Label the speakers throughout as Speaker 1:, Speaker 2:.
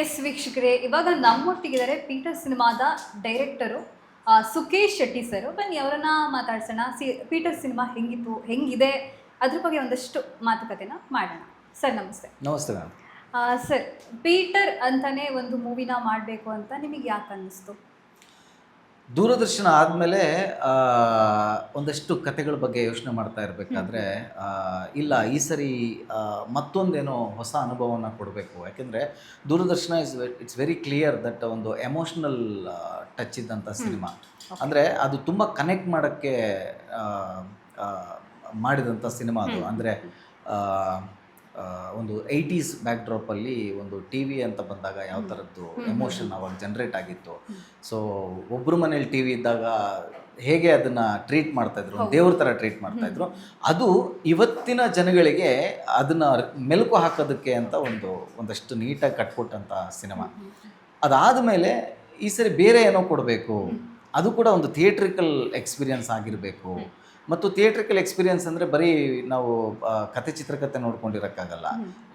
Speaker 1: S ವೀಕ್ಷಕರೇ, ಇವಾಗ ನಮ್ಮೊಟ್ಟಿಗಿದ್ದಾರೆ Peter ಸಿನಿಮಾದ ಡೈರೆಕ್ಟರು ಸುಕೇಶ್ ಶೆಟ್ಟಿ ಸರ್. ಬನ್ನಿ ಅವರನ್ನ ಮಾತಾಡ್ಸೋಣ. ಪೀಟರ್ ಸಿನಿಮಾ ಹೆಂಗಿತ್ತು, ಹೆಂಗಿದೆ, ಅದ್ರ ಬಗ್ಗೆ ಒಂದಷ್ಟು ಮಾತುಕತೆನ ಮಾಡೋಣ. ಸರ್ ನಮಸ್ತೆ.
Speaker 2: ನಮಸ್ತೆ ಮ್ಯಾಮ್.
Speaker 1: ಸರ್, ಪೀಟರ್ ಅಂತಾನೆ ಒಂದು ಮೂವಿನ ಮಾಡಬೇಕು ಅಂತ ನಿಮಗೆ ಯಾಕೆ ಅನ್ನಿಸ್ತು?
Speaker 2: ದೂರದರ್ಶನ ಆದಮೇಲೆ ಒಂದಷ್ಟು ಕತೆಗಳ ಬಗ್ಗೆ ಯೋಚನೆ ಮಾಡ್ತಾ ಇರಬೇಕಾದ್ರೆ ಇಲ್ಲ ಈ ಸರಿ ಮತ್ತೊಂದೇನೋ ಹೊಸ ಅನುಭವನ ಕೊಡಬೇಕು. ಯಾಕೆಂದರೆ ದೂರದರ್ಶನ ಇಟ್ಸ್ ವೆರಿ ಕ್ಲಿಯರ್ ದಟ್ ಒಂದು ಎಮೋಷ್ನಲ್ ಟಚ್ ಇದ್ದಂಥ ಸಿನಿಮಾ. ಅಂದರೆ ಅದು ತುಂಬ ಕನೆಕ್ಟ್ ಮಾಡೋಕ್ಕೆ ಮಾಡಿದಂಥ ಸಿನಿಮಾ ಅದು. ಅಂದರೆ ಒಂದು 80s ಬ್ಯಾಕ್ಡ್ರಾಪಲ್ಲಿ ಒಂದು ಟಿ ವಿ ಅಂತ ಬಂದಾಗ ಯಾವ ಥರದ್ದು ಎಮೋಷನ್ ಅವಾಗ ಜನ್ರೇಟ್ ಆಗಿತ್ತು. ಸೊ ಒಬ್ಬರ ಮನೇಲಿ ಟಿ ವಿ ಇದ್ದಾಗ ಹೇಗೆ ಅದನ್ನು ಟ್ರೀಟ್ ಮಾಡ್ತಾಯಿದ್ರು, ದೇವ್ರ ಥರ ಟ್ರೀಟ್ ಮಾಡ್ತಾಯಿದ್ರು, ಅದು ಇವತ್ತಿನ ಜನಗಳಿಗೆ ಅದನ್ನು ಮೆಲುಕು ಹಾಕೋದಕ್ಕೆ ಅಂತ ಒಂದಷ್ಟು ನೀಟಾಗಿ ಕಟ್ಕೊಟ್ಟಂಥ ಸಿನಿಮಾ. ಅದಾದಮೇಲೆ ಈ ಸರಿ ಬೇರೆ ಏನೋ ಕೊಡಬೇಕು, ಅದು ಕೂಡ ಒಂದು ಥಿಯೇಟ್ರಿಕಲ್ ಎಕ್ಸ್ಪೀರಿಯನ್ಸ್ ಆಗಿರಬೇಕು. ಮತ್ತು ಥಿಯೇಟ್ರಿಕಲ್ ಎಕ್ಸ್ಪೀರಿಯನ್ಸ್ ಅಂದರೆ ಬರೀ ನಾವು ಕತೆ ಚಿತ್ರಕಥೆ ನೋಡ್ಕೊಂಡಿರೋಕ್ಕಾಗಲ್ಲ.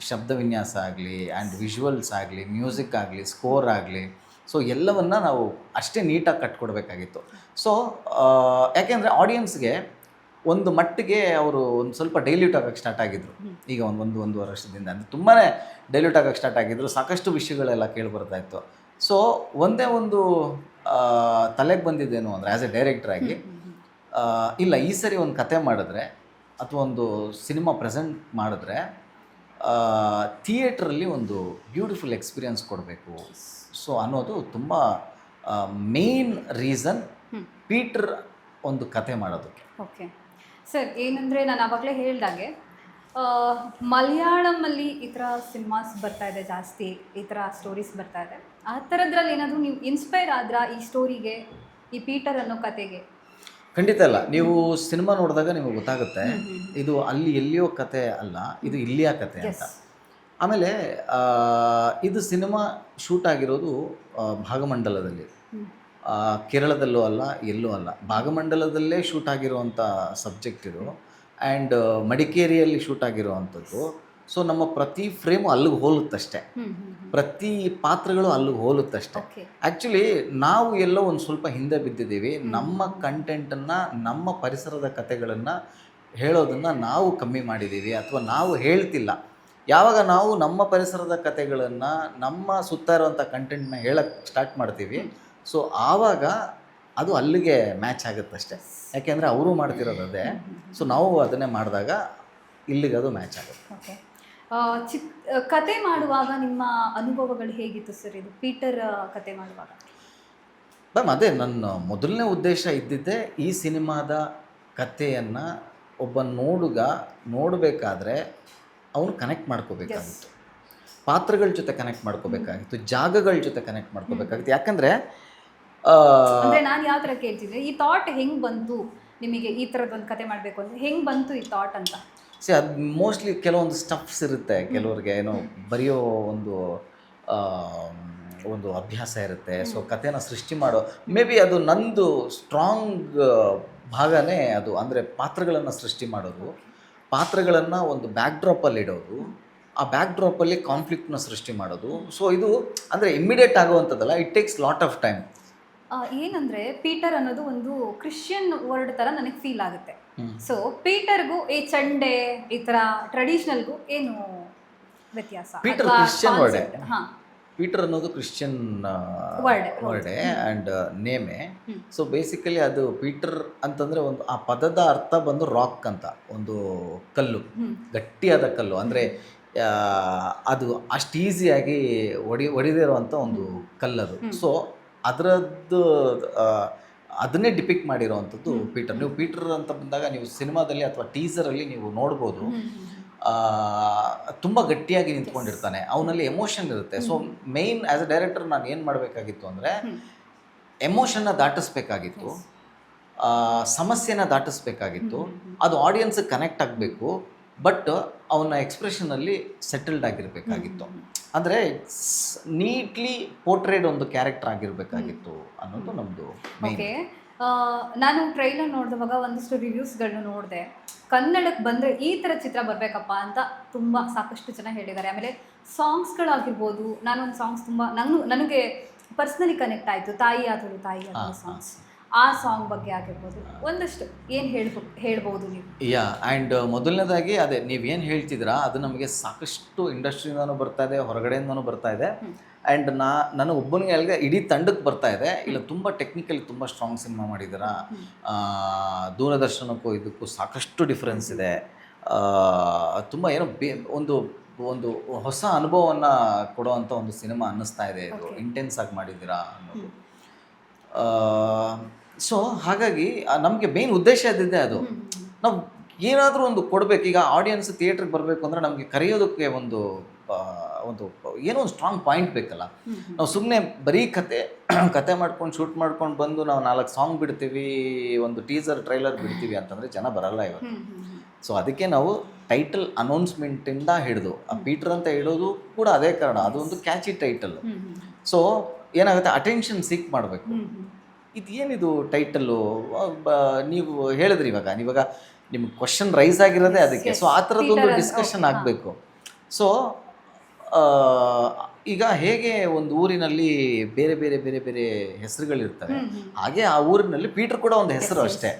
Speaker 2: ಶಬ್ದ ವಿನ್ಯಾಸ ಆಗಲಿ ಆ್ಯಂಡ್ ವಿಜುವಲ್ಸ್ ಆಗಲಿ, ಮ್ಯೂಸಿಕ್ ಆಗಲಿ, ಸ್ಕೋರ್ ಆಗಲಿ, ಸೊ ಎಲ್ಲವನ್ನು ನಾವು ಅಷ್ಟೇ ನೀಟಾಗಿ ಕಟ್ಕೊಡ್ಬೇಕಾಗಿತ್ತು. ಸೊ ಯಾಕೆಂದರೆ ಆಡಿಯನ್ಸ್ಗೆ ಒಂದು ಮಟ್ಟಿಗೆ ಅವರು ಒಂದು ಸ್ವಲ್ಪ ಡೈಲ್ಯೂಟ್ ಆಗೋಕ್ಕೆ ಸ್ಟಾರ್ಟ್ ಆಗಿದ್ರು. ಈಗ ಒಂದೂವರೆ ವರ್ಷದಿಂದ ಅಂದರೆ ತುಂಬಾ ಡೈಲ್ಯೂಟ್ ಆಗೋಕ್ಕೆ ಸ್ಟಾರ್ಟ್ ಆಗಿದ್ರು. ಸಾಕಷ್ಟು ವಿಷಯಗಳೆಲ್ಲ ಕೇಳಿಬರ್ತಾಯಿತ್ತು. ಸೊ ಒಂದೇ ಒಂದು ತಲೆಗೆ ಬಂದಿದ್ದೇನು ಅಂದರೆ ಆ್ಯಸ್ ಎ ಡೈರೆಕ್ಟರ್ ಆಗಿ, ಇಲ್ಲ ಈ ಸರಿ ಒಂದು ಕತೆ ಮಾಡಿದ್ರೆ ಅಥವಾ ಒಂದು ಸಿನಿಮಾ ಪ್ರೆಸೆಂಟ್ ಮಾಡಿದ್ರೆ ಥಿಯೇಟ್ರಲ್ಲಿ ಒಂದು ಬ್ಯೂಟಿಫುಲ್ ಎಕ್ಸ್ಪೀರಿಯನ್ಸ್ ಕೊಡಬೇಕು. ಸೊ ಅನ್ನೋದು ತುಂಬ ಮೇನ್ ರೀಸನ್ ಪೀಟರ್ ಒಂದು ಕತೆ ಮಾಡೋದಕ್ಕೆ.
Speaker 1: ಓಕೆ ಸರ್, ಏನಂದರೆ ನಾನು ಆವಾಗಲೇ ಹೇಳಿದಾಗೆ ಮಲಯಾಳಮಲ್ಲಿ ಈ ಥರ ಸಿನಿಮಾಸ್ ಬರ್ತಾ ಇದೆ, ಜಾಸ್ತಿ ಈ ಥರ ಸ್ಟೋರೀಸ್ ಬರ್ತಾ ಇದೆ. ಆ ಥರದ್ರಲ್ಲಿ ಏನಾದರೂ ನೀವು ಇನ್ಸ್ಪೈರ್ ಆದ್ರಾ ಈ ಸ್ಟೋರಿಗೆ, ಈ ಪೀಟರ್ ಅನ್ನೋ ಕತೆಗೆ?
Speaker 2: ಖಂಡಿತ ಅಲ್ಲ. ನೀವು ಸಿನಿಮಾ ನೋಡಿದಾಗ ನಿಮಗೆ ಗೊತ್ತಾಗುತ್ತೆ ಇದು ಅಲ್ಲಿ ಎಲ್ಲಿಯೋ ಕತೆ ಅಲ್ಲ, ಇದು ಇಲ್ಲಿಯ ಕತೆ ಅಂತ. ಆಮೇಲೆ ಇದು ಸಿನಿಮಾ ಶೂಟ್ ಆಗಿರೋದು ಭಾಗಮಂಡಲದಲ್ಲಿ, ಕೇರಳದಲ್ಲೂ ಅಲ್ಲ, ಎಲ್ಲೂ ಅಲ್ಲ, ಭಾಗಮಂಡಲದಲ್ಲೇ ಶೂಟ್ ಆಗಿರುವಂಥ ಸಬ್ಜೆಕ್ಟ್ ಇದು. ಆ್ಯಂಡ್ ಮಡಿಕೇರಿಯಲ್ಲಿ ಶೂಟ್ ಆಗಿರುವಂಥದ್ದು. ಸೊ ನಮ್ಮ ಪ್ರತಿ ಫ್ರೇಮು ಅಲ್ಲಿಗೆ ಹೋಲುತ್ತಷ್ಟೆ, ಪ್ರತಿ ಪಾತ್ರಗಳು ಅಲ್ಲಿಗೆ ಹೋಲುತ್ತಷ್ಟೆ. ಆ್ಯಕ್ಚುಲಿ ನಾವು ಎಲ್ಲೋ ಒಂದು ಸ್ವಲ್ಪ ಹಿಂದೆ ಬಿದ್ದಿದ್ದೀವಿ. ನಮ್ಮ ಕಂಟೆಂಟನ್ನು, ನಮ್ಮ ಪರಿಸರದ ಕಥೆಗಳನ್ನು ಹೇಳೋದನ್ನು ನಾವು ಕಮ್ಮಿ ಮಾಡಿದ್ದೀವಿ, ಅಥವಾ ನಾವು ಹೇಳ್ತಿಲ್ಲ. ಯಾವಾಗ ನಾವು ನಮ್ಮ ಪರಿಸರದ ಕಥೆಗಳನ್ನು, ನಮ್ಮ ಸುತ್ತ ಇರುವಂಥ ಕಂಟೆಂಟ್ನ ಹೇಳಕ್ಕೆ ಸ್ಟಾರ್ಟ್ ಮಾಡ್ತೀವಿ, ಸೊ ಆವಾಗ ಅದು ಅಲ್ಲಿಗೆ ಮ್ಯಾಚ್ ಆಗುತ್ತಷ್ಟೆ. ಯಾಕೆಂದರೆ ಅವರು ಮಾಡ್ತಿರೋದು ಅದೇ. ಸೊ ನಾವು ಅದನ್ನೇ ಮಾಡಿದಾಗ ಇಲ್ಲಿಗೆ ಅದು ಮ್ಯಾಚ್ ಆಗುತ್ತೆ.
Speaker 1: ಓಕೆ, ಕತೆ ಮಾಡುವಾಗ ನಿಮ್ಮ ಅನುಭವಗಳು ಹೇಗಿತ್ತು ಸರ್? ಇದು ಪೀಟರ್ ಕತೆ ಮಾಡುವಾಗ
Speaker 2: ಮ್ಯಾಮ್, ಅದೇ ನನ್ನ ಮೊದಲನೇ ಉದ್ದೇಶ ಇದ್ದಿದ್ದೆ ಈ ಸಿನಿಮಾದ ಕಥೆಯನ್ನು ಒಬ್ಬ ನೋಡಬೇಕಾದ್ರೆ ಅವನು ಕನೆಕ್ಟ್ ಮಾಡ್ಕೋಬೇಕಾಗಿತ್ತು, ಪಾತ್ರಗಳ ಜೊತೆ ಕನೆಕ್ಟ್ ಮಾಡ್ಕೋಬೇಕಾಗಿತ್ತು, ಜಾಗಗಳ ಜೊತೆ ಕನೆಕ್ಟ್ ಮಾಡ್ಕೋಬೇಕಾಗಿತ್ತು. ಯಾಕಂದರೆ
Speaker 1: ನಾನು ಯಾವ ಥರ ಕೇಳ್ತಿದ್ದೆ, ಈ ಥಾಟ್ ಹೆಂಗೆ ಬಂತು ನಿಮಗೆ, ಈ ಥರದ್ದು ಒಂದು ಕತೆ ಮಾಡಬೇಕು ಅಂದರೆ ಹೆಂಗೆ ಬಂತು ಈ ಥಾಟ್ ಅಂತ?
Speaker 2: ಅದು ಮೋಸ್ಟ್ಲಿ ಕೆಲವೊಂದು ಸ್ಟಫ್ಸ್ ಇರುತ್ತೆ. ಕೆಲವ್ರಿಗೆ ಏನೋ ಬರೆಯೋ ಒಂದು ಅಭ್ಯಾಸ ಇರುತ್ತೆ. ಸೊ ಕಥೆನ ಸೃಷ್ಟಿ ಮಾಡೋ ಮೇ ಬಿ ಅದು ನಂದು ಸ್ಟ್ರಾಂಗ್ ಭಾಗನೇ ಅದು. ಅಂದರೆ ಪಾತ್ರಗಳನ್ನು ಸೃಷ್ಟಿ ಮಾಡೋದು, ಪಾತ್ರಗಳನ್ನು ಒಂದು ಬ್ಯಾಕ್ಡ್ರಾಪಲ್ಲಿ ಇಡೋದು, ಆ ಬ್ಯಾಕ್ಡ್ರಾಪಲ್ಲಿ ಕಾನ್ಫ್ಲಿಕ್ಟ್ನ ಸೃಷ್ಟಿ ಮಾಡೋದು. ಸೊ ಇದು ಅಂದರೆ ಇಮ್ಮಿಡಿಯೇಟ್ ಆಗುವಂಥದ್ದಲ್ಲ, it takes lot of time.
Speaker 1: ಏನಂದರೆ ಪೀಟರ್ ಅನ್ನೋದು ಒಂದು ಕ್ರಿಶ್ಚಿಯನ್ ವರ್ಡ್ ಥರ ನನಗೆ ಫೀಲ್ ಆಗುತ್ತೆ. ಸೊ ಪೀಟರ್ಗೂ ಈ ಚಂಡೆ ಈ ಥರ ಟ್ರೆಡಿಷನಲ್ಗೂ ಏನು ವ್ಯತ್ಯಾಸ?
Speaker 2: ಪೀಟರ್ ಕ್ರಿಶ್ಚಿಯನ್ ವರ್ಡೇ. ಪೀಟರ್ ಅನ್ನೋದು ಕ್ರಿಶ್ಚಿಯನ್ ವರ್ಡೇ ಆ್ಯಂಡ್ ನೇಮೇ. ಸೊ ಬೇಸಿಕಲಿ ಅದು ಪೀಟರ್ ಅಂತಂದರೆ ಒಂದು ಆ ಪದದ ಅರ್ಥ ಬಂದು ರಾಕ್ ಅಂತ, ಒಂದು ಕಲ್ಲು, ಗಟ್ಟಿಯಾದ ಕಲ್ಲು. ಅಂದರೆ ಅದು ಅಷ್ಟು ಈಸಿಯಾಗಿ ಒಡಿದೇ ಇರುವಂಥ ಒಂದು ಕಲ್ಲದು. ಸೊ ಅದನ್ನೇ ಡಿಪಿಕ್ಟ್ ಮಾಡಿರೋವಂಥದ್ದು ಪೀಟರ್. ನೀವು ಪೀಟರ್ ಅಂತ ಬಂದಾಗ ನೀವು ಸಿನಿಮಾದಲ್ಲಿ ಅಥವಾ ಟೀಸರಲ್ಲಿ ನೀವು ನೋಡ್ಬೋದು, ತುಂಬ ಗಟ್ಟಿಯಾಗಿ ನಿಂತ್ಕೊಂಡಿರ್ತಾನೆ, ಅವನಲ್ಲಿ ಎಮೋಷನ್ ಇರುತ್ತೆ. So main as A director ನಾನು ಏನು ಮಾಡಬೇಕಾಗಿತ್ತು ಅಂದರೆ ಎಮೋಷನ್ನ ದಾಟಿಸ್ಬೇಕಾಗಿತ್ತು, ಸಮಸ್ಯೆನ ದಾಟಿಸ್ಬೇಕಾಗಿತ್ತು, ಅದು ಆಡಿಯನ್ಸಿಗೆ ಕನೆಕ್ಟ್ ಆಗಬೇಕು, ಬಟ್ ಅವನ ಎಕ್ಸ್ಪ್ರೆಷನಲ್ಲಿ ಸೆಟಲ್ಡ್ ಆಗಿರಬೇಕಾಗಿತ್ತು. ಅಂದರೆ ನೀಟ್ಲಿ ಪೋರ್ಟ್ರೇಡ್ ಒಂದು ಕ್ಯಾರೆಕ್ಟರ್ ಆಗಿರಬೇಕಾಗಿತ್ತು ಅನ್ನೋದು ನಮ್ಮದು.
Speaker 1: ಓಕೆ, ನಾನು ಟ್ರೈಲರ್ ನೋಡಿದವಾಗ ಒಂದಷ್ಟು ರಿವ್ಯೂಸ್ಗಳನ್ನ ನೋಡಿದೆ. ಕನ್ನಡಕ್ಕೆ ಬಂದರೆ ಈ ಥರ ಚಿತ್ರ ಬರಬೇಕಪ್ಪ ಅಂತ ಸಾಕಷ್ಟು ಜನ ಹೇಳಿದ್ದಾರೆ. ಆಮೇಲೆ ಸಾಂಗ್ಸ್ಗಳಾಗಿರ್ಬೋದು, ನಾನೊಂದು ಸಾಂಗ್ಸ್ ತುಂಬ ನನಗೆ ಪರ್ಸ್ನಲಿ ಕನೆಕ್ಟ್ ಆಯಿತು, ತಾಯಿ ಆದಳು ಸಾಂಗ್ಸ್. ಆ ಸಾಂಗ್ ಬಗ್ಗೆ ಆಗಿರ್ಬೋದು ಒಂದಷ್ಟು ಏನು ಹೇಳ್ಬೋದು ನೀವು?
Speaker 2: ಯಾ, ಆ್ಯಂಡ್ ಮೊದಲನೇದಾಗಿ ಅದೇ ನೀವೇನು ಹೇಳ್ತಿದ್ದೀರಾ ಅದು ನಮಗೆ ಸಾಕಷ್ಟು ಇಂಡಸ್ಟ್ರಿಯಿಂದನೂ ಬರ್ತಾ ಇದೆ, ಹೊರಗಡೆಯಿಂದನೂ ಬರ್ತಾ ಇದೆ. ಆ್ಯಂಡ್ ನನಗೆ ಒಬ್ಬನಿಗೆ ಅಲ್ಲಿಗೆ ಇಡೀ ತಂಡಕ್ಕೆ ಬರ್ತಾ ಇದೆ. ಇಲ್ಲ ತುಂಬ ಟೆಕ್ನಿಕಲಿ ತುಂಬ ಸ್ಟ್ರಾಂಗ್ ಸಿನಿಮಾ ಮಾಡಿದ್ದೀರಾ, ದೂರದರ್ಶನಕ್ಕೂ ಇದಕ್ಕೂ ಸಾಕಷ್ಟು ಡಿಫ್ರೆನ್ಸ್ ಇದೆ. ತುಂಬ ಏನೋ ಒಂದು ಒಂದು ಹೊಸ ಅನುಭವವನ್ನು ಕೊಡುವಂಥ ಒಂದು ಸಿನಿಮಾ ಅನ್ನಿಸ್ತಾ ಇದೆ. ಇದು ಇಂಟೆನ್ಸ್ ಆಗಿ ಮಾಡಿದ್ದೀರಾ ಅನ್ನೋದು. ಸೊ ಹಾಗಾಗಿ ನಮಗೆ ಮೇನ್ ಉದ್ದೇಶ ಇದ್ದಿದ್ದೆ ಅದು. ನಾವು ಏನಾದರೂ ಒಂದು ಕೊಡಬೇಕು. ಈಗ ಆಡಿಯನ್ಸ್ ಥಿಯೇಟ್ರಿಗೆ ಬರಬೇಕು ಅಂದರೆ ನಮಗೆ ಕರೆಯೋದಕ್ಕೆ ಒಂದು ಏನೋ ಒಂದು ಸ್ಟ್ರಾಂಗ್ ಪಾಯಿಂಟ್ ಬೇಕಲ್ಲ. ನಾವು ಸುಮ್ಮನೆ ಬರೀ ಕತೆ ಮಾಡ್ಕೊಂಡು ಶೂಟ್ ಮಾಡ್ಕೊಂಡು ಬಂದು ನಾವು 4 ಸಾಂಗ್ ಬಿಡ್ತೀವಿ, ಒಂದು ಟೀಸರ್ ಟ್ರೈಲರ್ ಬಿಡ್ತೀವಿ ಅಂತಂದರೆ ಜನ ಬರಲ್ಲ ಇವತ್ತು. ಸೊ ಅದಕ್ಕೆ ನಾವು ಟೈಟಲ್ ಅನೌನ್ಸ್ಮೆಂಟಿಂದ ಹಿಡಿದು ಆ ಪೀಟರ್ ಅಂತ ಹೇಳೋದು ಕೂಡ ಅದೇ ಕಾರಣ. ಅದೊಂದು ಕ್ಯಾಚಿ ಟೈಟಲ್. ಸೊ ಏನಾಗುತ್ತೆ, ಅಟೆನ್ಷನ್ ಸೀಕ್ ಮಾಡಬೇಕು. ಇದೇನಿದು ಟೈಟಲ್ಲು ನೀವು ಹೇಳಿದ್ರಿ ಇವಾಗ ನಿಮ್ಗೆ ಕ್ವಶನ್ ರೈಸ್ ಆಗಿರೋದೇ ಅದಕ್ಕೆ. ಸೊ ಆ ಥರದ್ದೊಂದು ಡಿಸ್ಕಷನ್ ಆಗಬೇಕು. ಸೊ ಈಗ ಹೇಗೆ ಒಂದು ಊರಿನಲ್ಲಿ ಬೇರೆ ಬೇರೆ ಬೇರೆ ಬೇರೆ ಹೆಸರುಗಳಿರ್ತವೆ, ಹಾಗೆ ಆ ಊರಿನಲ್ಲಿ ಪೀಟರ್ ಕೂಡ ಒಂದು ಹೆಸರು ಅಷ್ಟೇ.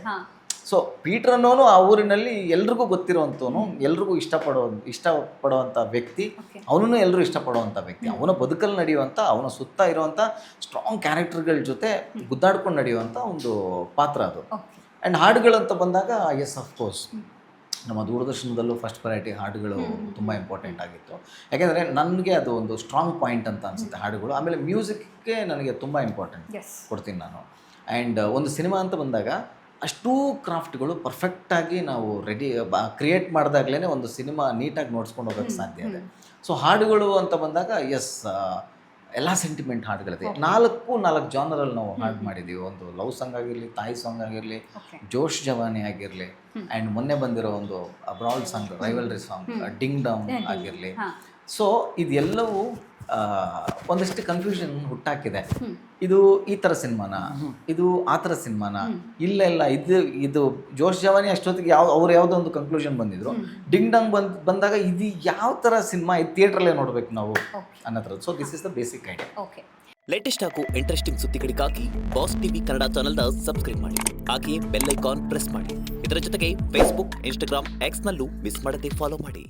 Speaker 2: ಸೊ ಪೀಟರ್ ಅನ್ನೋನು ಆ ಊರಿನಲ್ಲಿ ಎಲ್ರಿಗೂ ಗೊತ್ತಿರೋವಂಥವನು, ಎಲ್ರಿಗೂ ಇಷ್ಟಪಡುವಂಥ ವ್ಯಕ್ತಿ, ಅವನನ್ನು ಎಲ್ಲರೂ ಇಷ್ಟಪಡುವಂಥ ವ್ಯಕ್ತಿ, ಅವನ ಬದುಕಲ್ಲಿ ನಡೆಯುವಂಥ, ಅವನ ಸುತ್ತ ಇರುವಂಥ ಸ್ಟ್ರಾಂಗ್ ಕ್ಯಾರೆಕ್ಟರ್ಗಳ ಜೊತೆ ಗುದ್ದಾಡ್ಕೊಂಡು ನಡೆಯುವಂಥ ಒಂದು ಪಾತ್ರ ಅದು. ಆ್ಯಂಡ್ ಹಾಡುಗಳಂತ ಬಂದಾಗ ಎಸ್ ಅಫ್ಕೋರ್ಸ್ ನಮ್ಮ ದೂರದರ್ಶನದಲ್ಲೂ ಫಸ್ಟ್ ವೆರೈಟಿ ಹಾಡುಗಳು ತುಂಬ ಇಂಪಾರ್ಟೆಂಟ್ ಆಗಿತ್ತು. ಯಾಕೆಂದರೆ ನನಗೆ ಅದು ಒಂದು ಸ್ಟ್ರಾಂಗ್ ಪಾಯಿಂಟ್ ಅಂತ ಅನಿಸುತ್ತೆ ಹಾಡುಗಳು. ಆಮೇಲೆ ಮ್ಯೂಸಿಕ್ಗೆ ನನಗೆ ತುಂಬ ಇಂಪಾರ್ಟೆಂಟ್ ಕೊಡ್ತೀನಿ ನಾನು. ಆ್ಯಂಡ್ ಒಂದು ಸಿನಿಮಾ ಅಂತ ಬಂದಾಗ ಅಷ್ಟೂ ಕ್ರಾಫ್ಟ್ಗಳು ಪರ್ಫೆಕ್ಟಾಗಿ ನಾವು ಕ್ರಿಯೇಟ್ ಮಾಡಿದಾಗಲೇ ಒಂದು ಸಿನಿಮಾ ನೀಟಾಗಿ ನೋಡ್ಸ್ಕೊಂಡು ಹೋಗೋಕ್ಕೆ ಸಾಧ್ಯ ಇದೆ. ಸೊ ಹಾಡುಗಳು ಅಂತ ಬಂದಾಗ ಎಸ್ ಎಲ್ಲ ಸೆಂಟಿಮೆಂಟ್ ಹಾಡುಗಳಿದೆ. 4 ಜಾನರಲ್ಲಿ ನಾವು ಹಾಡು ಮಾಡಿದ್ದೀವಿ. ಒಂದು ಲವ್ ಸಾಂಗ್ ಆಗಿರಲಿ, ತಾಯಿ ಸಾಂಗ್ ಆಗಿರಲಿ, ಜೋಶ್ ಜವಾನಿ ಆಗಿರಲಿ, ಆ್ಯಂಡ್ ಮೊನ್ನೆ ಬಂದಿರೋ ಒಂದು abroad song, rivalry song, ding ಡಾಂಗ್ ಆಗಿರಲಿ. ಸೊ ಇದೆಲ್ಲವೂ ಒಂದಷ್ಟು ಕನ್ಫ್ಯೂಷನ್ ಹುಟ್ಟಾಕಿದೆ. ಇದು ಈ ಥರ ಸಿನಿಮಾನ, ಇದು ಆ ಥರ ಸಿನಿಮಾನ, ಇಲ್ಲ ಇದು ಜೋಶ್ ಜವಾನಿ ಅಷ್ಟೊತ್ತಿಗೆ ಅವ್ರು ಯಾವುದೋ ಒಂದು ಕನ್ಕ್ಲೂಷನ್ ಬಂದಿದ್ರು. ಡಿಂಗ್ ಡಾಂಗ್ ಬಂದಾಗ ಇದು ಯಾವ ಥರ ಸಿನಿಮಾ, ಇದು ಥಿಯೇಟ್ರಲ್ಲೇ ನೋಡಬೇಕು ನಾವು ಅನ್ನೋ ಥರದ್ದು. So this is the basic idea.
Speaker 3: Latest ಹಾಗೂ ಇಂಟ್ರೆಸ್ಟಿಂಗ್ ಸುದ್ದಿಗಳಿಗಾಗಿ ಬಾಸ್ ಟಿವಿ ಕನ್ನಡ ಚಾನೆಲ್ನ ಸಬ್ಸ್ಕ್ರೈಬ್ ಮಾಡಿ. ಹಾಗೆಯೇ ಬೆಲ್ ಐಕಾನ್ ಪ್ರೆಸ್ ಮಾಡಿ. ಇದರ ಜೊತೆಗೆ ಫೇಸ್ಬುಕ್, ಇನ್ಸ್ಟಾಗ್ರಾಮ್, ಎಕ್ಸ್ನಲ್ಲೂ ಮಿಸ್ ಮಾಡದೆ ಫಾಲೋ ಮಾಡಿ.